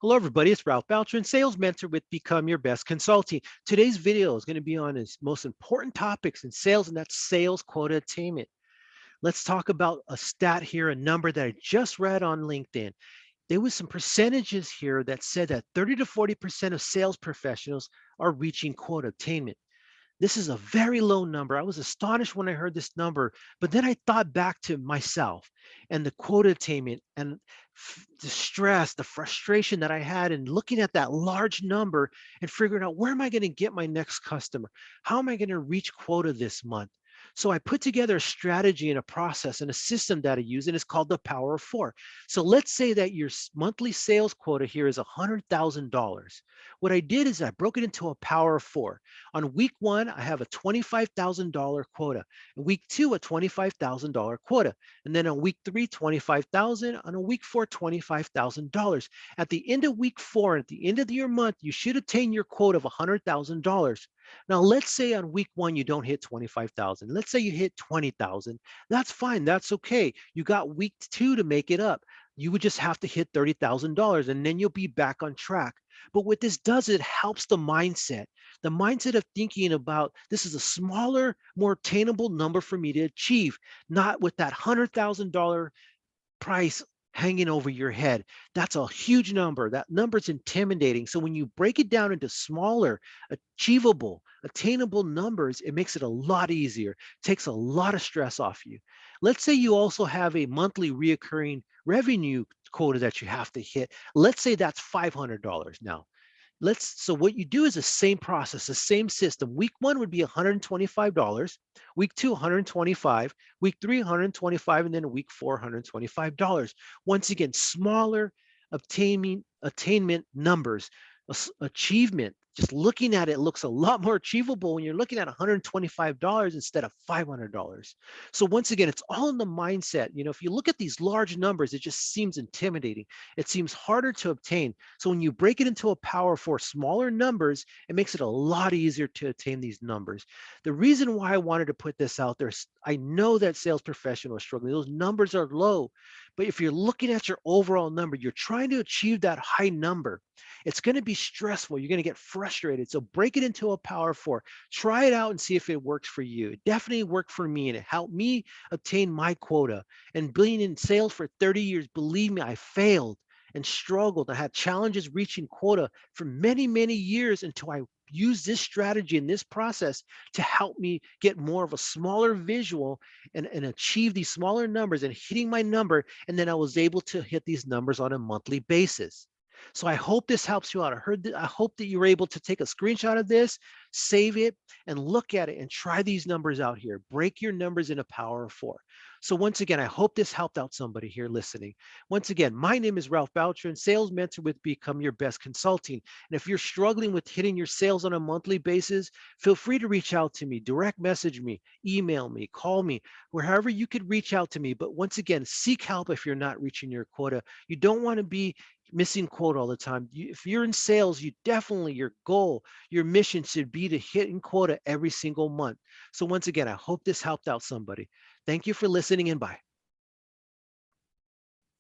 Hello, everybody. It's Ralph Beltran, sales mentor with Become Your Best Consulting. Today's video is going to be on his most important topics in sales, and that's sales quota attainment. Let's talk about a stat here, a number that I just read on LinkedIn. There was some percentages here that said that 30 to 40% of sales professionals are reaching quota attainment. This is a very low number. I was astonished when I heard this number, but then I thought back to myself and the quota attainment and the stress, the frustration that I had in looking at that large number and figuring out where am I going to get my next customer? How am I going to reach quota this month? So I put together a strategy and a process and a system that I use, and it's called the Power of Four. So let's say that your monthly sales quota here is $100,000. What I did is I broke it into a Power of Four. On week one, I have a $25,000 quota. In week two, a $25,000 quota. And then on week three, 25,000. On a week four, $25,000. At the end of week four, at the end of your month, you should attain your quota of $100,000. Now, let's say on week one, you don't hit 25,000. Let's say you hit 20,000. That's fine. That's okay. You got week two to make it up. You would just have to hit $30,000 and then you'll be back on track. But what this does, it helps the mindset of thinking about this is a smaller, more attainable number for me to achieve, not with that $100,000 price hanging over your head. That's a huge number. That number's intimidating. So when you break it down into smaller, achievable, attainable numbers, it makes it a lot easier. Takes a lot of stress off you. Let's say you also have a monthly reoccurring revenue quota that you have to hit. Let's say that's $500 now. So what you do is the same process, the same system. Week one would be $125, week two, 125, week three, 125, and then week four, $125. Once again, smaller attainment numbers, achievement. Just looking at it looks a lot more achievable when you're looking at $125 instead of $500. So once again, it's all in the mindset. If you look at these large numbers, it just seems intimidating. It seems harder to obtain. So when you break it into a power for smaller numbers, it makes it a lot easier to attain these numbers. The reason why I wanted to put this out there, I know that sales professionals are struggling. Those numbers are low. But if you're looking at your overall number, you're trying to achieve that high number. It's going to be stressful. You're going to get frustrated. So break it into a power four. Try it out and see if it works for you. It definitely worked for me, and it helped me obtain my quota. And being in sales for 30 years, believe me, I failed and struggled. I had challenges reaching quota for many, many years until I used this strategy and this process to help me get more of a smaller visual and achieve these smaller numbers and hitting my number. And then I was able to hit these numbers on a monthly basis. So I hope this helps you out. I hope that you're able to take a screenshot of this, save it, and look at it and try these numbers out here. Break your numbers in a power of four. So once again, I hope this helped out somebody here listening. Once again, my name is Ralph Beltran, sales mentor with Become Your Best Consulting. And if you're struggling with hitting your sales on a monthly basis, feel free to reach out to me, direct message me, email me, call me, wherever you could reach out to me. But once again, seek help if you're not reaching your quota. You don't want to be missing quota all the time. If you're in sales, you definitely, your goal, your mission should be to hit in quota every single month. So once again, I hope this helped out somebody. Thank you for listening, and bye.